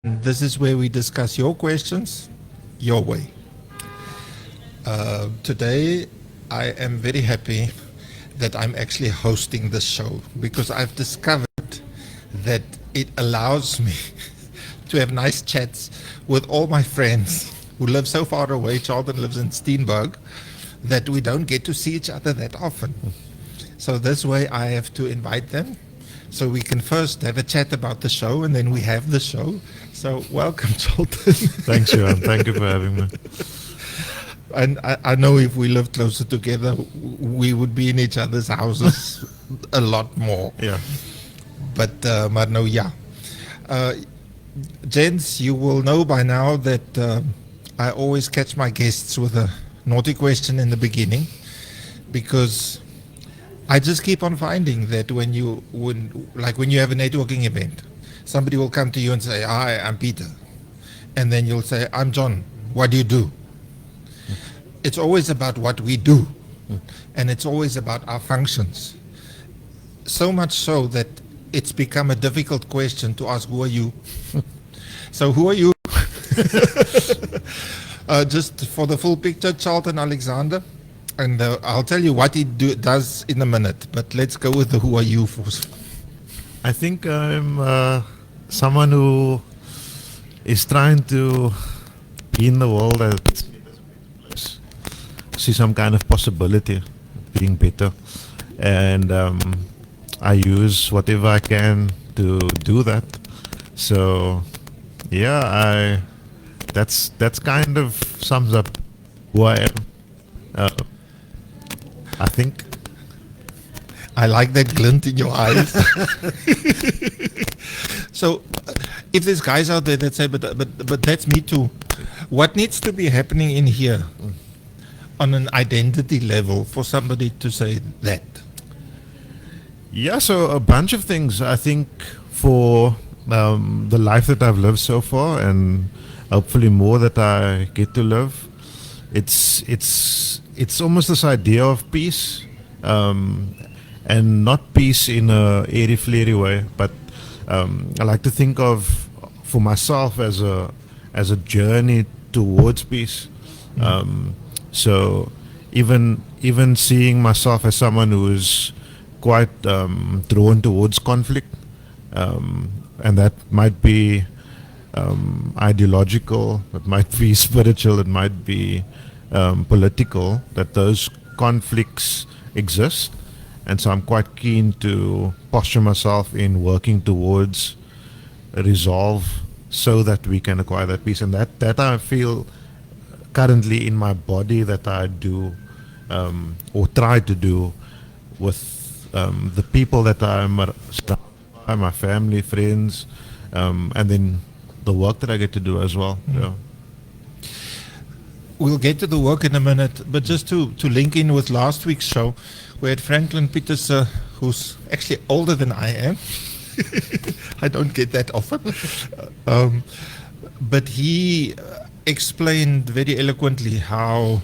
This is where we discuss your questions your way. Today, I am very happy that I'm actually hosting this show because I've discovered that it allows me to have nice chats with all my friends who live so far away. Charlton lives in Steenberg, that we don't get to see each other that often. So this way I have to invite them so we can first have a chat about the show and then we have the show. So welcome, Charlton. Thanks, Johan. Thank you for having me. And I know if we lived closer together, we would be in each other's houses a lot more. Yeah. But no, yeah. Gents, you will know by now that I always catch my guests with a naughty question in the beginning, because I just keep on finding that when you have a networking event, somebody will come to you and say, "Hi, I'm Peter," and then you'll say, "I'm John. What do you do?" It's always about what we do, and it's always about our functions. So much so that it's become a difficult question to ask, "Who are you?" So who are you? Just for the full picture, Charlton Alexander, and I'll tell you what he does in a minute, but let's go with the who are you first. I think I'm someone who is trying to be in the world and see some kind of possibility of being better. And I use whatever I can to do that. So, yeah, that's kind of sums up who I am. I think. I like that glint in your eyes. So, if there's guys out there that say, but that's me too. What needs to be happening in here on an identity level for somebody to say that? Yeah, so a bunch of things. I think for the life that I've lived so far, and hopefully more that I get to live, it's almost this idea of peace, and not peace in a airy fairy way, but I like to think of for myself as a journey towards peace. So even seeing myself as someone who is quite drawn towards conflict, and that might be ideological, it might be spiritual, it might be political, that those conflicts exist. And so I'm quite keen to posture myself in working towards a resolve so that we can acquire that peace. And that I feel currently in my body that I do, or try to do with the people that I'm surrounded by, my family, friends, and then the work that I get to do as well. Yeah. We'll get to the work in a minute, but just to link in with last week's show, we had Franklin Peters, who's actually older than I am. I don't get that often. But he explained very eloquently how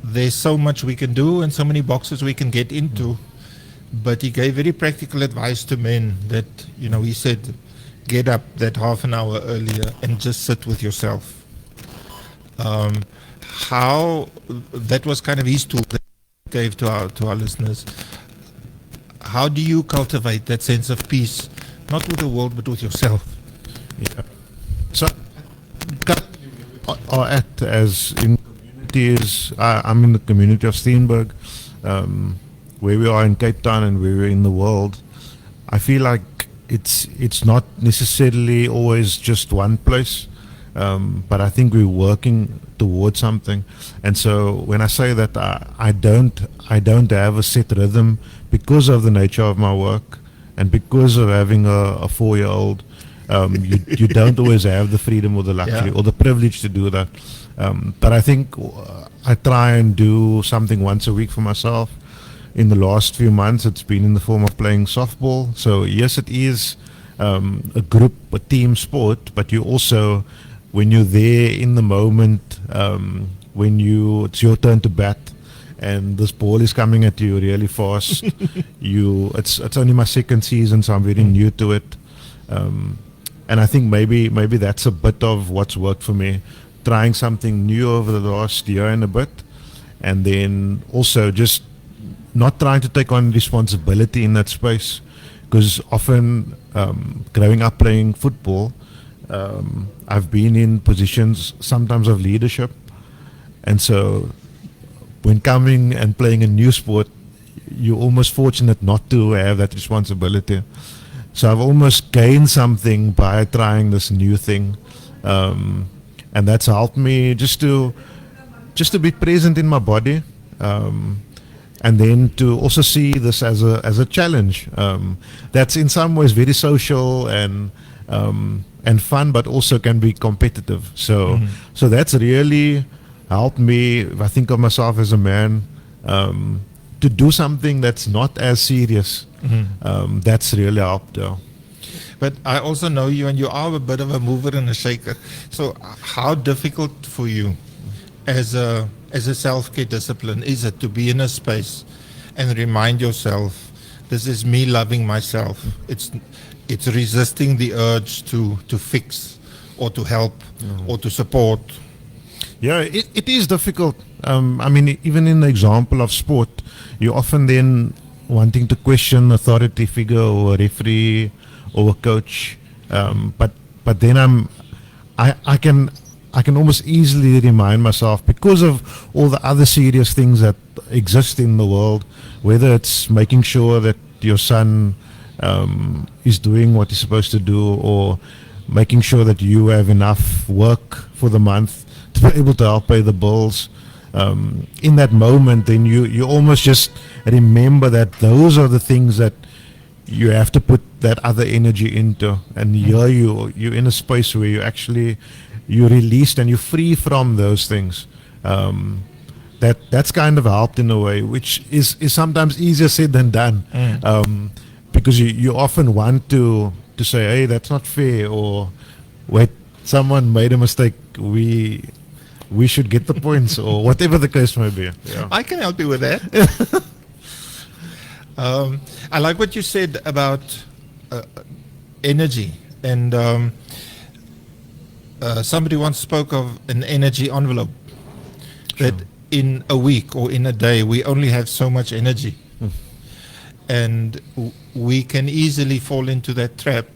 there's so much we can do and so many boxes we can get into. But he gave very practical advice to men that, he said, get up that half an hour earlier and just sit with yourself. How that was kind of his tool that he gave to our listeners. How do you cultivate that sense of peace, not with the world but with yourself? Yeah. So, or act as in communities. I'm in the community of Steenberg, where we are in Cape Town and where we're in the world. I feel like it's not necessarily always just one place. But I think we're working towards something, and so when I say that I don't have a set rhythm because of the nature of my work and because of having a 4-year-old, you don't always have the freedom or the luxury or the privilege to do that. But I think I try and do something once a week for myself. In the last few months, it's been in the form of playing softball. So yes, it is a team sport, but you also, when you're there in the moment, it's your turn to bat, and this ball is coming at you really fast. It's only my second season, so I'm very new to it. And I think maybe that's a bit of what's worked for me, trying something new over the last year and a bit, and then also just not trying to take on responsibility in that space, because often growing up playing football, I've been in positions sometimes of leadership, and so when coming and playing a new sport, you're almost fortunate not to have that responsibility. So I've almost gained something by trying this new thing, and that's helped me just to be present in my body, and then to also see this as a challenge. That's in some ways very social and fun, but also can be competitive. So that's really helped me. If I think of myself as a man, to do something that's not as serious. That's really helped. But I also know you, and you are a bit of a mover and a shaker. So how difficult for you as a self-care discipline is it to be in a space and remind yourself, this is me loving myself. It's resisting the urge to fix or to help or to support. Yeah, it is difficult. I mean, even in the example of sport, you often then wanting to question authority figure or a referee or a coach, but then I can almost easily remind myself, because of all the other serious things that exist in the world, whether it's making sure that your son is doing what he's supposed to do, or making sure that you have enough work for the month to be able to help pay the bills. In that moment, then you almost just remember that those are the things that you have to put that other energy into, and here you're in a space where you're released and you're free from those things. That's kind of helped in a way, which is sometimes easier said than done, because you often want to say, hey, that's not fair, or wait, someone made a mistake, we should get the points, or whatever the case may be. Yeah. I can help you with that. I like what you said about energy, and somebody once spoke of an energy envelope, that in a week or in a day we only have so much energy, and we can easily fall into that trap,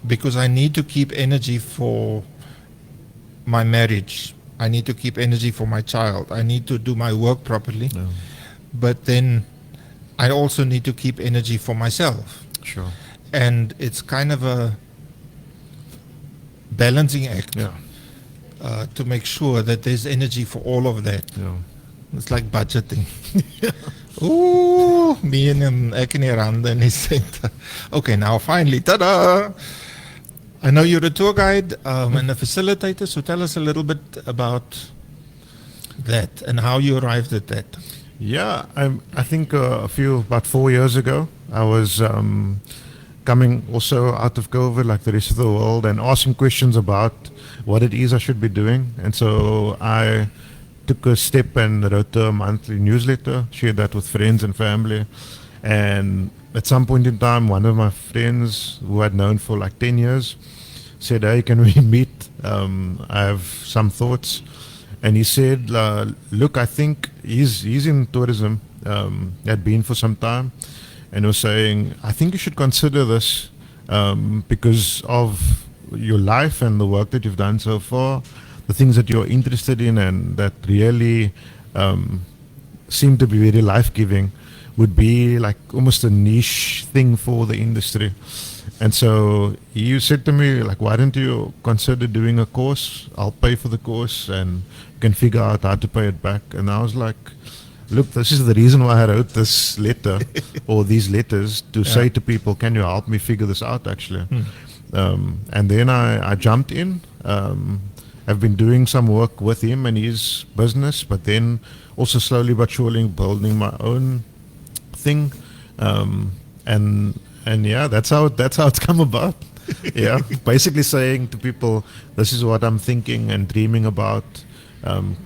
because I need to keep energy for my marriage, I need to keep energy for my child, I need to do my work properly, but then I also need to keep energy for myself. Sure. And it's kind of a balancing act, to make sure that there's energy for all of that. It's like budgeting. Ooh, me and ek in die rande in die center. Okay, now finally, ta-da! I know you're a tour guide and a facilitator, so tell us a little bit about that and how you arrived at that. Yeah, I think about 4 years ago, I was coming also out of COVID like the rest of the world, and asking questions about what it is I should be doing. And so I took a step and wrote a monthly newsletter, shared that with friends and family. And at some point in time, one of my friends who I'd known for like 10 years said, hey, can we meet? I have some thoughts. And he said, look, I think he's in tourism, had been for some time, and was saying, I think you should consider this because of your life and the work that you've done so far, the things that you're interested in and that really seem to be very life-giving, would be like almost a niche thing for the industry. And so you said to me, like, why don't you consider doing a course? I'll pay for the course and you can figure out how to pay it back. And I was like, look, this is the reason why I wrote this letter or these letters, to say to people, can you help me figure this out actually? And then I jumped in. I've been doing some work with him and his business, but then also slowly but surely building my own thing. And yeah, that's how it's come about. Yeah, basically saying to people, this is what I'm thinking and dreaming about.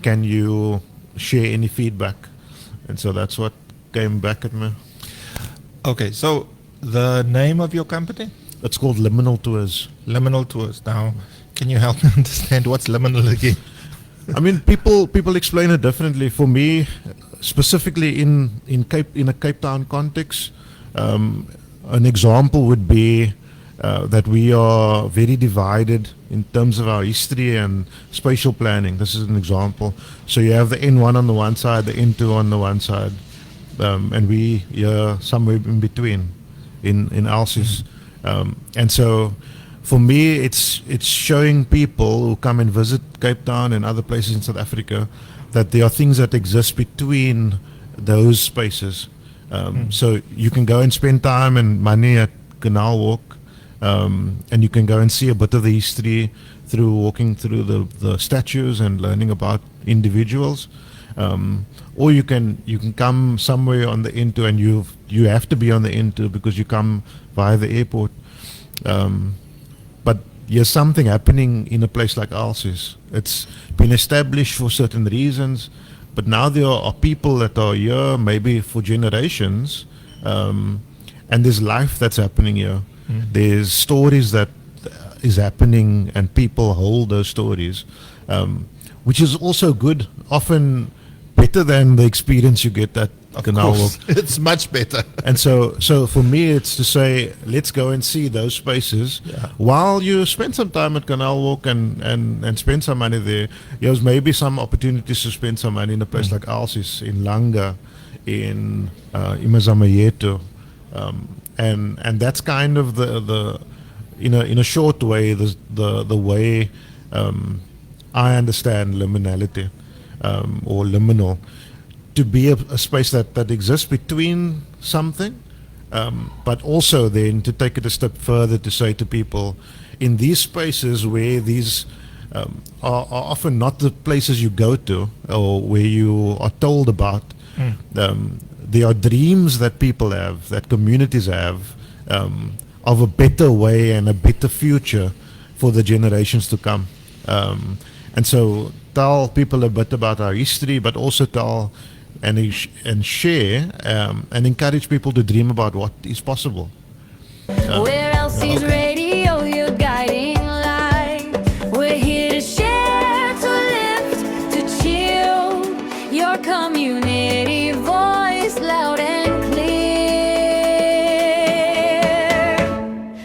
Can you share any feedback? And so that's what came back at me. Okay, so the name of your company? It's called liminal tours. Liminal tours. Now, can you help me understand what's liminal again? I mean, people explain it differently. For me, specifically in a Cape Town context, an example would be that we are very divided in terms of our history and spatial planning. This is an example. So you have the N1 on the one side, the N2 on the one side, and we are somewhere in between in Alsace. And so for me, it's showing people who come and visit Cape Town and other places in South Africa that there are things that exist between those spaces. So you can go and spend time and money at Canal Walk, and you can go and see a bit of the history through walking through the statues and learning about individuals. Or you can come somewhere on the N2, and you have to be on the N2 because you come via the airport. But there's something happening in a place like Alsace. It's been established for certain reasons, but now there are people that are here maybe for generations, and there's life that's happening here. There's stories that is happening, and people hold those stories, which is also good, often better than the experience you get at Canal Walk. It's much better. And so for me, it's to say, let's go and see those spaces while you spend some time at Canal Walk and spend some money there. There's maybe some opportunities to spend some money in a place like Alsace, in Langa, in Imazamayeto, and that's kind of the in a short way the way I understand liminality, or liminal, to be a space that exists between something, but also then to take it a step further to say to people, in these spaces where these are often not the places you go to or where you are told about, there are dreams that people have, that communities have, of a better way and a better future for the generations to come. And so tell people a bit about our history, but also tell and share and encourage people to dream about what is possible. Where else is radio your guiding light? We're here to share, to lift, to chill. Your community voice loud and clear.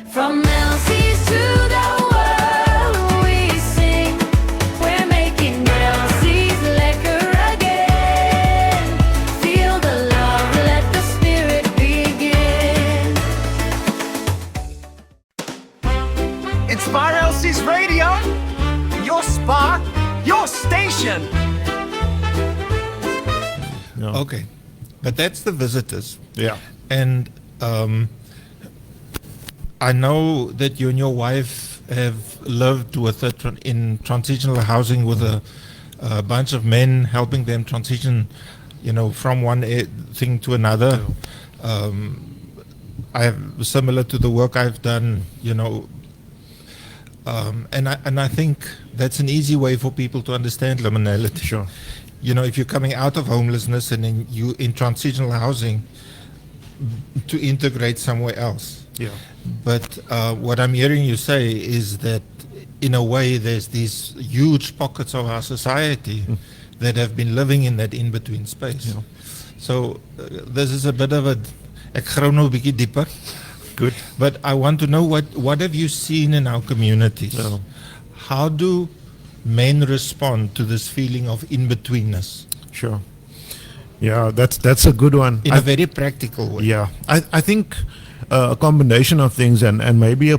From Elsie's to the world we sing. We're making Elsie's lekker again. Feel the love, let the spirit begin. Inspire LC's radio, your spot, your station. Okay, but that's the visitors. Yeah. And I know that you and your wife have lived with in transitional housing with a bunch of men, helping them transition, from one thing to another. I have similar to the work I've done, and I think that's an easy way for people to understand liminality. Sure. If you're coming out of homelessness and then you in transitional housing, to integrate somewhere else. Yeah. But what I'm hearing you say is that in a way there's these huge pockets of our society that have been living in that in-between space. Yeah. So this is a bit of ek grou nou 'n bietjie dieper. Good. But I want to know what have you seen in our communities? Yeah. How do men respond to this feeling of in-betweenness Sure. Yeah, that's a good one. in a very practical way? Yeah, I think a combination of things, and maybe a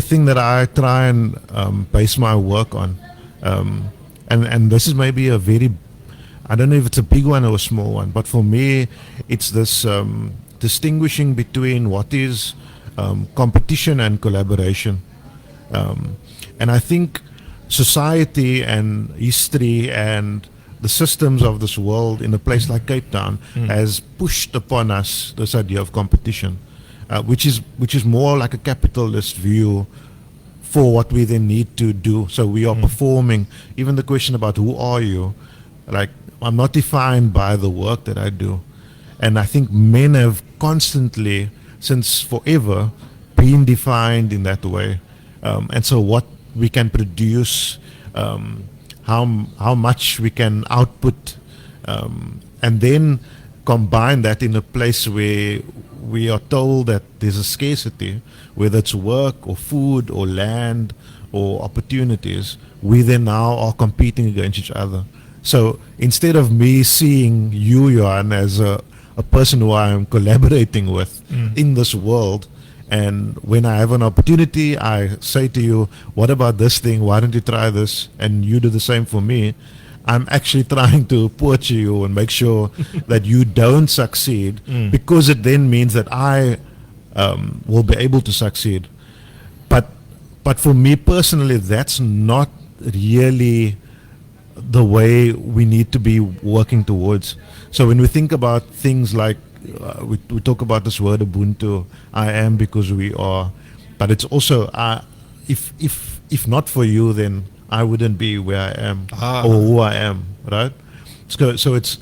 thing that I try and base my work on, and this is maybe a very, I don't know if it's a big one or a small one, but for me, it's this distinguishing between what is competition and collaboration, and I think society and history and the systems of this world in a place like Cape Town has pushed upon us this idea of competition, which is more like a capitalist view for what we then need to do. So we are performing. Even the question about who are you, like I'm not defined by the work that I do, and I think men have constantly since forever been defined in that way. And so what we can produce, how much we can output, and then combine that in a place where we are told that there's a scarcity, whether it's work or food or land or opportunities, we then now are competing against each other. So instead of me seeing you, Johan, as a person who I am collaborating with in this world, and when I have an opportunity, I say to you, what about this thing? Why don't you try this? And you do the same for me. I'm actually trying to poach you and make sure that you don't succeed, because it then means that I will be able to succeed. But for me personally, that's not really the way we need to be working towards. So when we think about things like, we talk about this word Ubuntu, I am because we are, but it's also, if not for you, then I wouldn't be where I am or who I am, right? So it's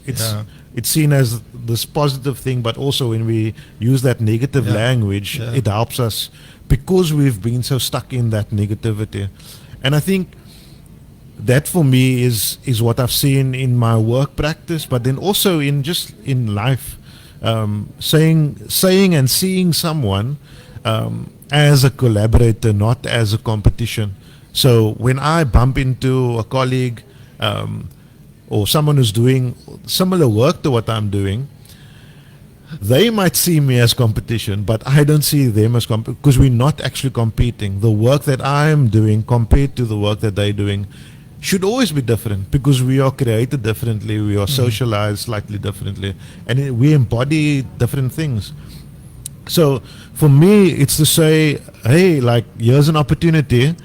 seen as this positive thing, but also when we use that negative language, it helps us because we've been so stuck in that negativity. And I think that for me is what I've seen in my work practice, but then also in life. Saying and seeing someone as a collaborator, not as a competition. So when I bump into a colleague or someone who's doing similar work to what I'm doing, they might see me as competition, but I don't see them as because we're not actually competing. The work that I'm doing compared to the work that they're doing should always be different, because we are created differently, we are socialized slightly differently, and we embody different things. So for me, it's to say, hey, like, here's an opportunity,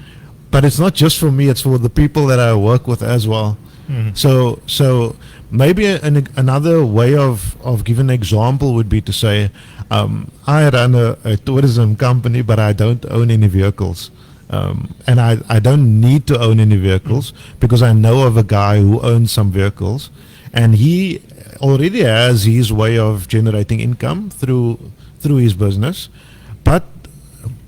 but it's not just for me, it's for the people that I work with as well. So maybe another way of giving an example would be to say, I run a tourism company, but I don't own any vehicles. And I don't need to own any vehicles, because I know of a guy who owns some vehicles, and he already has his way of generating income through his business. But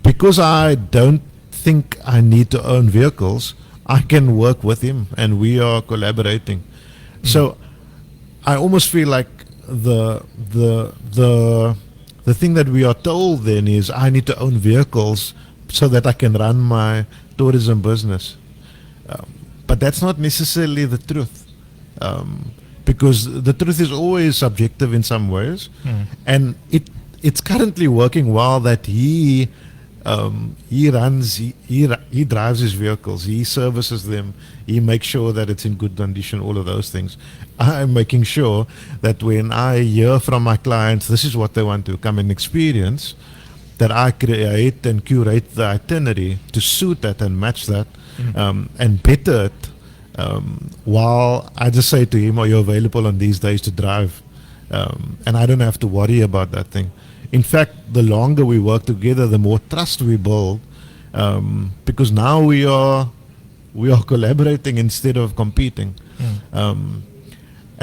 because I don't think I need to own vehicles, I can work with him and we are collaborating. So I almost feel like the thing that we are told then is I need to own vehicles so that I can run my tourism business. But that's not necessarily the truth, because the truth is always subjective in some ways, and it's currently working well that he drives his vehicles, he services them, he makes sure that it's in good condition, all of those things. I'm making sure that when I hear from my clients, this is what they want to come and experience, that I create and curate the itinerary to suit that and match that, and better it, while I just say to him, are you available on these days to drive? And I don't have to worry about that thing. In fact, the longer we work together, the more trust we build, because now we are collaborating instead of competing. And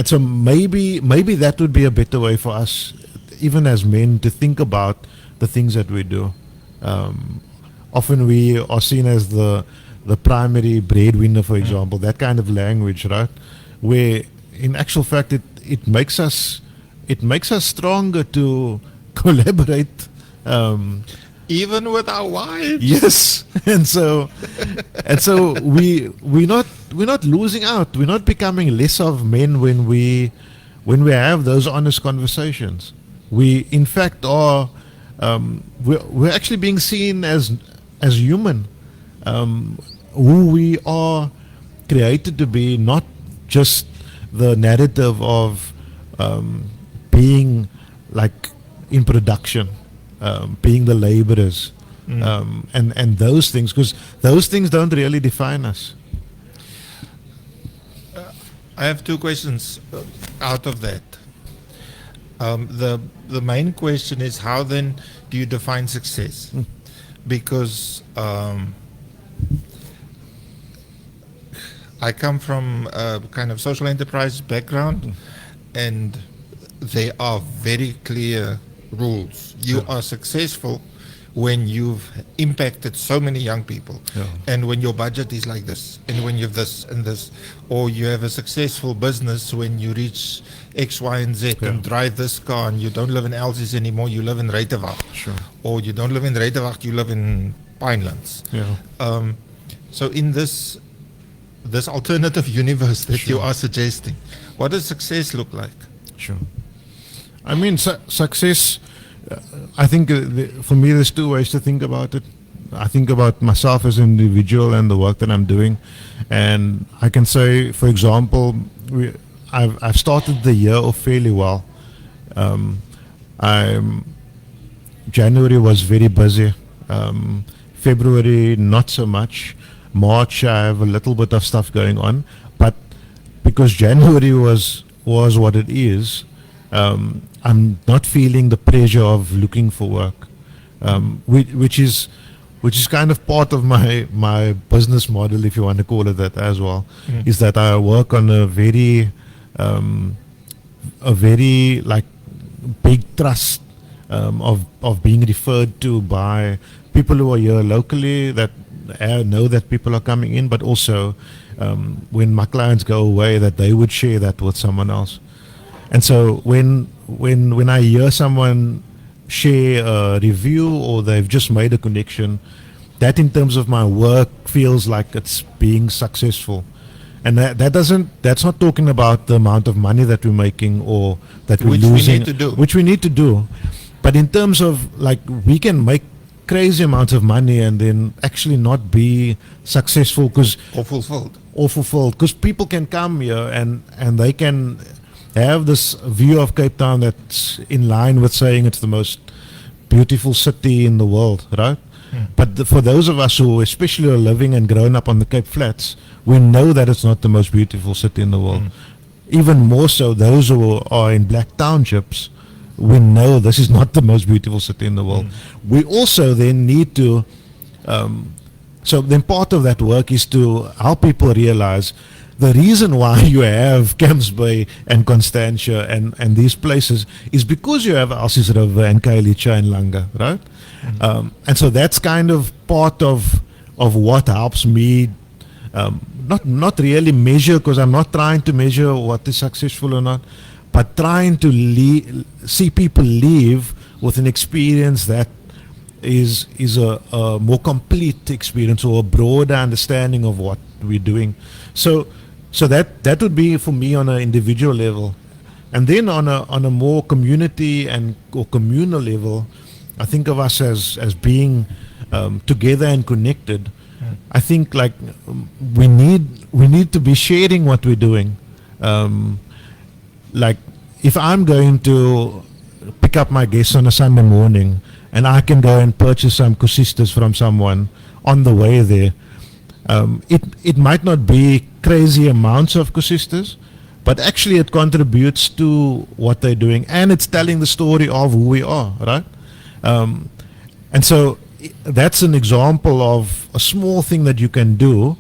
so maybe that would be a better way for us, even as men, to think about the things that we do. Often we are seen as the primary breadwinner, for example, that kind of language, right? Where in actual fact it makes us stronger to collaborate, even with our wives. yes. and so we're not losing out, we're not becoming less of men when we have those honest conversations. We in fact are we're actually being seen as human, who we are created to be, not just the narrative of being like in production, being the laborers, and those things, because those things don't really define us. I have two questions out of that. The main question is, how then do you define success? Because I come from a kind of social enterprise background, and there are very clear rules. You are successful when you've impacted so many young people, and when your budget is like this, and when you've this and this, or you have a successful business when you reach X, Y, and Z and drive this car, and you don't live in Elsies anymore, you live in Reiterwacht. Sure. Or you don't live in Reiterwacht, you live in Pinelands. So in this alternative universe that you are suggesting, what does success look like? Sure. I mean, success, I think for me there's two ways to think about it. I think about myself as an individual and the work that I'm doing. And I can say, for example, I've started the year off fairly well. January was very busy. February, not so much. March, I have a little bit of stuff going on. But because January was what it is, I'm not feeling the pressure of looking for work, which is kind of part of my business model, if you want to call it that as well, is that I work on a very like big trust of being referred to by people who are here locally that know that people are coming in, but also when my clients go away, that they would share that with someone else. And so when I hear someone share a review or they've just made a connection, that in terms of my work feels like it's being successful. And that's not talking about the amount of money that we're making or that we're losing, which we need to do. But in terms of, like, we can make crazy amounts of money and then actually not be successful or fulfilled. Because people can come here and they can have this view of Cape Town that's in line with saying it's the most beautiful city in the world, right? But for those of us who especially are living and grown up on the Cape Flats, we know that it's not the most beautiful city in the world. Even more so, those who are in black townships, we know this is not the most beautiful city in the world. We also then need to, so then part of that work is to help people realize the reason why you have Camps Bay and Constantia and these places is because you have Elsies River and Kailicha and Langa, right? And so that's kind of part of what helps me not really measure, because I'm not trying to measure what is successful or not, but trying to see people leave with an experience that is a more complete experience or a broader understanding of what we're doing. So that would be for me on an individual level, and then on a more community or communal level, I think of us as being together and connected. I think like we need to be sharing what we're doing. Like if I'm going to pick up my guests on a Sunday morning and I can go and purchase some kusistas from someone on the way there, it might not be crazy amounts of kusistas, but actually it contributes to what they're doing, and it's telling the story of who we are, right? And so that's an example of a small thing that you can do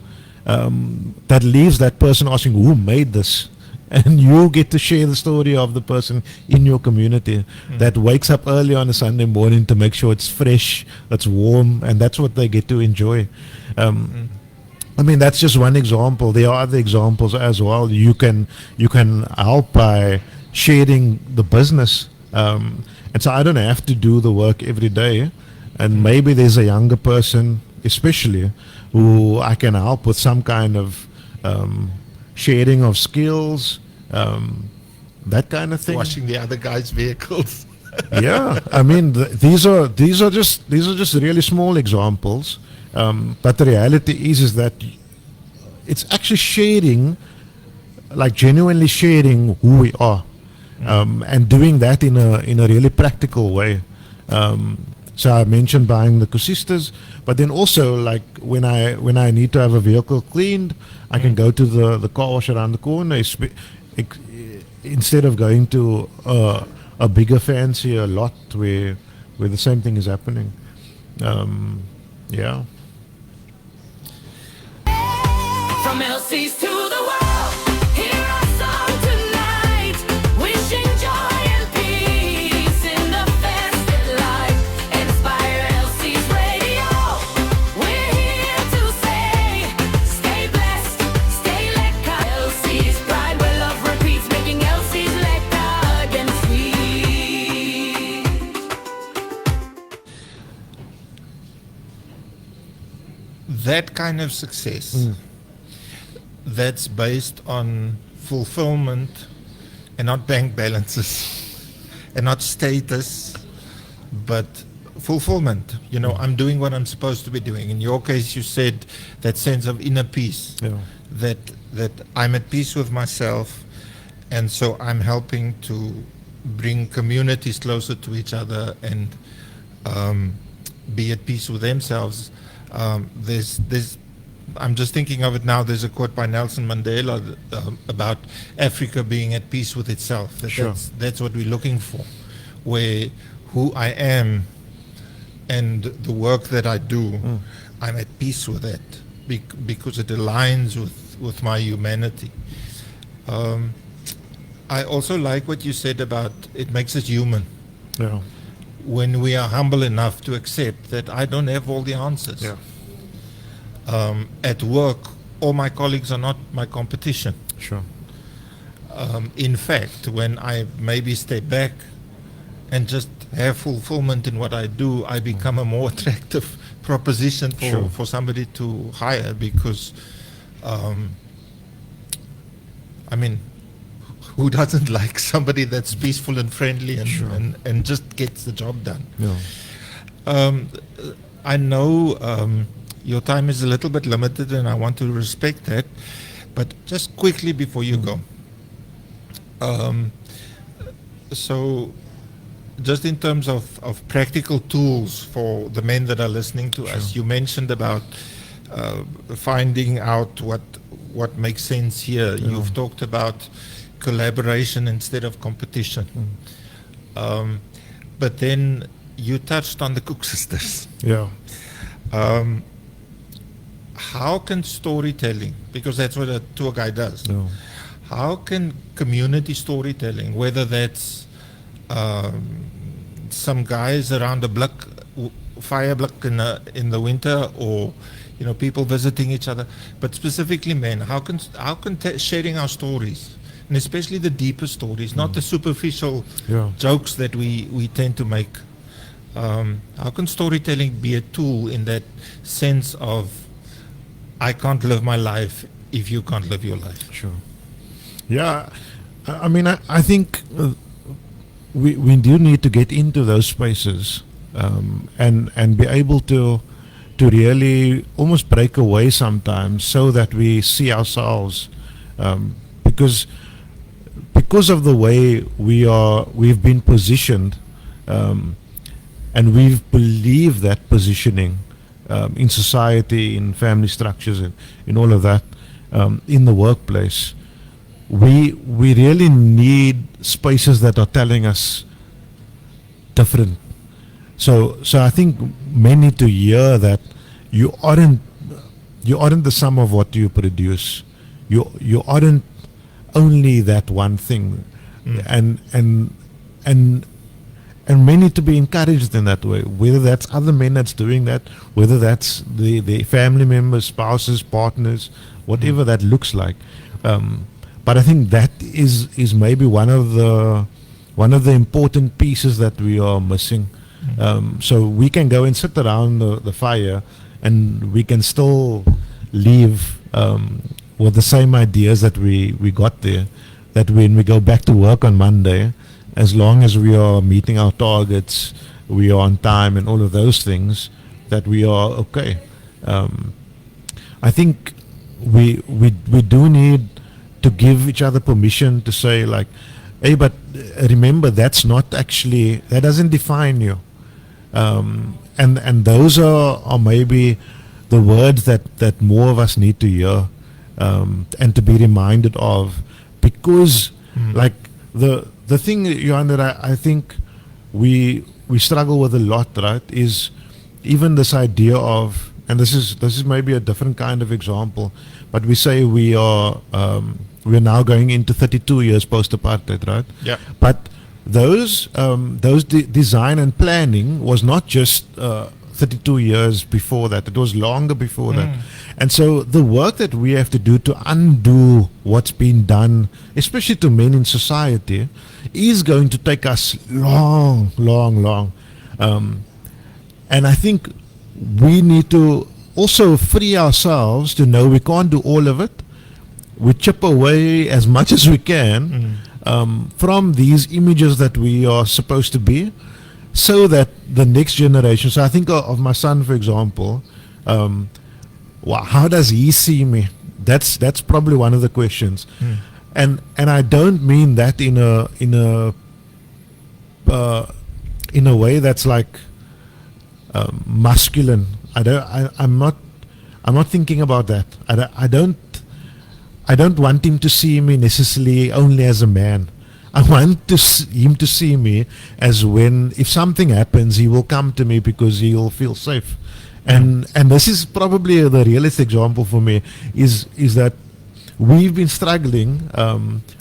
that leaves that person asking, who made this? And you get to share the story of the person in your community that wakes up early on a Sunday morning to make sure it's fresh, it's warm, and that's what they get to enjoy. I mean, that's just one example. There are other examples as well. You can help by sharing the business. And so I don't have to do the work every day. And maybe there's a younger person, especially, who I can help with some kind of sharing of skills, that kind of thing. Washing the other guy's vehicles. Yeah, I mean, these are just really small examples. But the reality is that it's actually sharing, like genuinely sharing who we are, and doing that in a really practical way. So I mentioned buying the kusistas, but then also like when I need to have a vehicle cleaned, I can go to the car wash around the corner instead of going to a bigger, fancier lot where the same thing is happening. Yeah. From Elsie's to the world, hear our song tonight, wishing joy and peace in the festive that kind of success that's based on fulfillment and not bank balances and not status, but fulfillment. You know, I'm doing what I'm supposed to be doing. In your case, you said that sense of inner peace, Yeah. that I'm at peace with myself, and so I'm helping to bring communities closer to each other and be at peace with themselves. There's I'm just thinking of it now. There's a quote by Nelson Mandela about Africa being at peace with itself. Sure. That's what we're looking for, where who I am and the work that I do, I'm at peace with that because it aligns with my humanity. I also like what you said about it makes us human. Yeah. When we are humble enough to accept that I don't have all the answers. Yeah. At work, all my colleagues are not my competition. Sure. In fact, when I maybe step back and just have fulfillment in what I do, I become a more attractive proposition for somebody to hire because, I mean, who doesn't like somebody that's peaceful and friendly and just gets the job done? Yeah. I know your time is a little bit limited and I want to respect that, but just quickly before you go. So just in terms of practical tools for the men that are listening to us, you mentioned about finding out what makes sense here. Yeah. You've talked about collaboration instead of competition. But then you touched on the Cook sisters. Yeah. How can storytelling, because that's what a tour guide does, Yeah. how can community storytelling, whether that's some guys around a fire block in the winter, or people visiting each other, but specifically men, how can sharing our stories, and especially the deeper stories, not the superficial jokes that we tend to make, how can storytelling be a tool in that sense of I can't live my life if you can't live your life? Sure. Yeah, I mean, I think we do need to get into those spaces and be able to really almost break away sometimes so that we see ourselves, because of the way we've been positioned, and we've believed that positioning in society, in family structures, and in all of that, in the workplace. We really need spaces that are telling us different. So I think men need to hear that you aren't the sum of what you produce. You aren't only that one thing, and men need to be encouraged in that way. Whether that's other men that's doing that, whether that's the family members, spouses, partners, whatever that looks like. But I think that is maybe one of the important pieces that we are missing. So we can go and sit around the fire, and we can still leave with the same ideas that we got there. That when we go back to work on Monday, as long as we are meeting our targets, we are on time, and all of those things, that we are okay. I think we do need to give each other permission to say, like, hey, but remember, that doesn't define you. And those are maybe the words that more of us need to hear, and to be reminded of, because like the thing, Johan, that I think we struggle with a lot, right, is even this idea of, and this is maybe a different kind of example, but we say we're now going into 32 years post-apartheid, right? Yeah. But those design and planning was not just 32 years before that. It was longer before that. And so the work that we have to do to undo what's been done, especially to men in society, is going to take us long. And I think we need to also free ourselves to know we can't do all of it. We chip away as much as we can from these images that we are supposed to be, so that the next generation. So I think of my son, for example. How does he see me? That's probably one of the questions, and I don't mean that in a way that's like masculine. I'm not thinking about that. I don't want him to see me necessarily only as a man. I want him to see me as if something happens, he will come to me because he'll feel safe. And this is probably the realist example for me is that we've been struggling.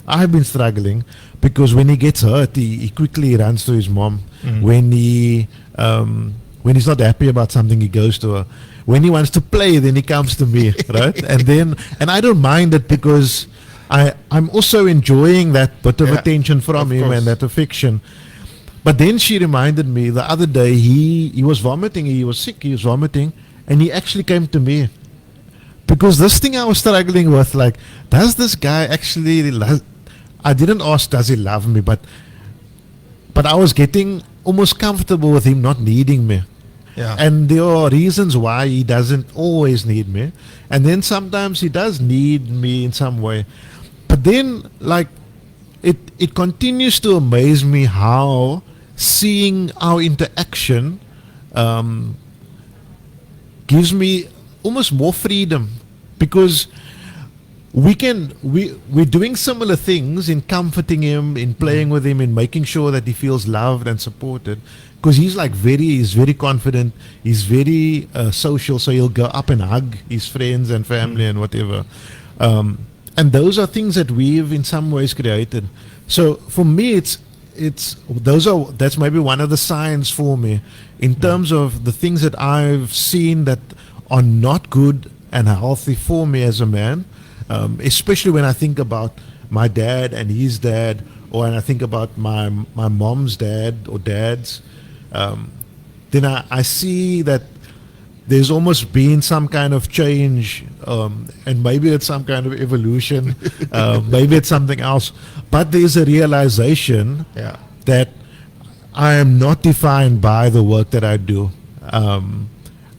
I've been struggling because when he gets hurt, he quickly runs to his mom. When he's not happy about something, he goes to her. When he wants to play, then he comes to me, right? And I don't mind it because I'm also enjoying that bit of attention from him and that affection. But then she reminded me the other day, he was vomiting, he was sick, he was vomiting, and he actually came to me. Because this thing I was struggling with, like, does this guy actually I didn't ask, does he love me? But I was getting almost comfortable with him not needing me. Yeah. And there are reasons why he doesn't always need me. And then sometimes he does need me in some way. But then, like, it continues to amaze me how seeing our interaction gives me almost more freedom, because we're doing similar things in comforting him, in playing with him, in making sure that he feels loved and supported, because he's very confident, he's very social, so he'll go up and hug his friends and family and whatever, and those are things that we've in some ways created. So for me, that's maybe one of the signs for me in terms of the things that I've seen that are not good and healthy for me as a man, especially when I think about my dad and his dad, or when I think about my mom's dad or dads, then I see that there's almost been some kind of change, and maybe it's some kind of evolution, maybe it's something else, but there's a realization that I am not defined by the work that I do.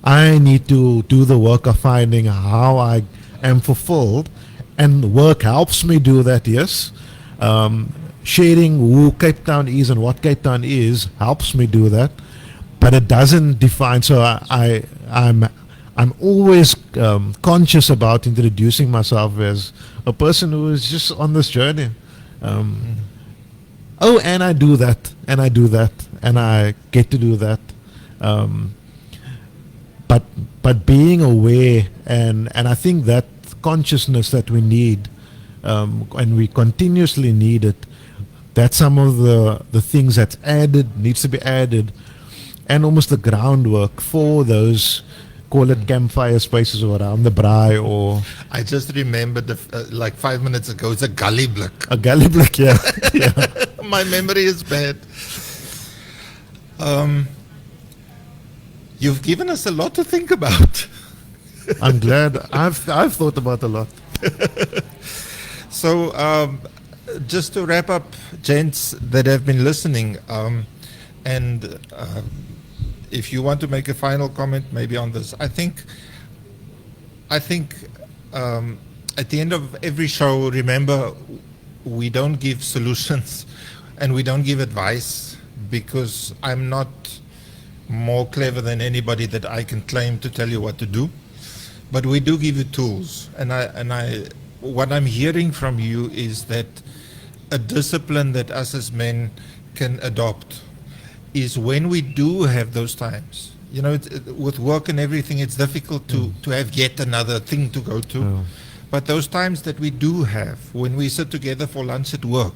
I need to do the work of finding how I am fulfilled, and work helps me do that, yes. Sharing who Cape Town is and what Cape Town is helps me do that, but it doesn't define. So I'm always conscious about introducing myself as a person who is just on this journey. Oh, and I do that, and I do that, and I get to do that. But being aware, and I think that consciousness that we need, and we continuously need it, that's some of the things that's needs to be added, and almost the groundwork for those, call it campfire spaces or around the braai, or... I just remembered, like 5 minutes ago, it's a gully blick. A gully blick, yeah. My memory is bad. You've given us a lot to think about. I'm glad. I've thought about a lot. So, just to wrap up, gents that have been listening, and if you want to make a final comment maybe on this, I think at the end of every show, remember, we don't give solutions and we don't give advice, because I'm not more clever than anybody that I can claim to tell you what to do. But we do give you tools, and what I'm hearing from you is that a discipline that us as men can adopt is when we do have those times. You know, with work and everything, it's difficult to have yet another thing to go to. Oh. But those times that we do have, when we sit together for lunch at work,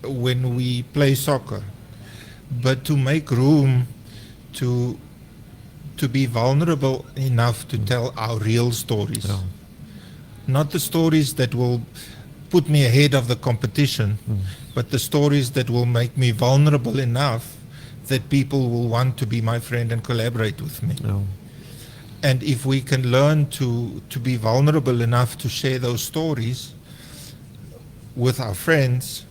when we play soccer, but to make room to be vulnerable enough to tell our real stories. Yeah. Not the stories that will put me ahead of the competition, but the stories that will make me vulnerable enough that people will want to be my friend and collaborate with me. Yeah. And if we can learn to be vulnerable enough to share those stories with our friends,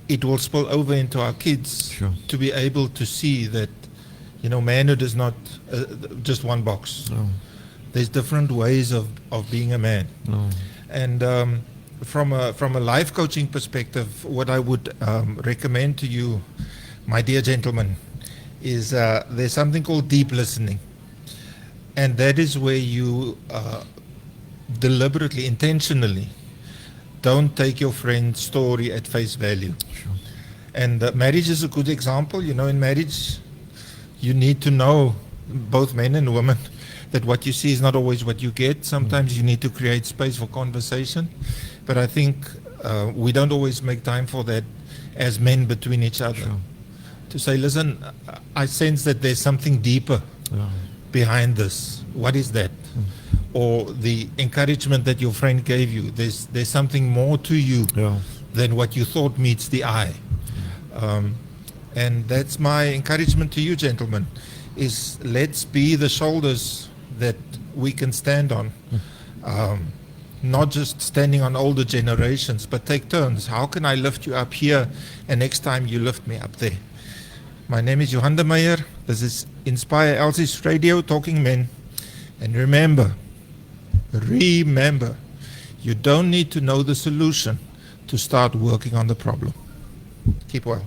it will spill over into our kids. Sure. To be able to see that, manhood is not just one box. No. There's different ways of being a man. No. And from a life coaching perspective, what I would recommend to you, my dear gentlemen, is there's something called deep listening. And that is where you deliberately, intentionally, don't take your friend's story at face value. Sure. And marriage is a good example. In marriage, you need to know, both men and women, that what you see is not always what you get. Sometimes you need to create space for conversation. But I think we don't always make time for that as men between each other. Sure. To say, listen, I sense that there's something deeper Yeah. behind this. What is that? Or the encouragement that your friend gave you. There's something more to you Yeah. than what you thought meets the eye. And that's my encouragement to you, gentlemen, is let's be the shoulders that we can stand on. Not just standing on older generations, but take turns. How can I lift you up here, and next time you lift me up there? My name is Johan de Meyer. This is Inspire Elsie's Radio, Talking Men. And remember, you don't need to know the solution to start working on the problem. Keep well.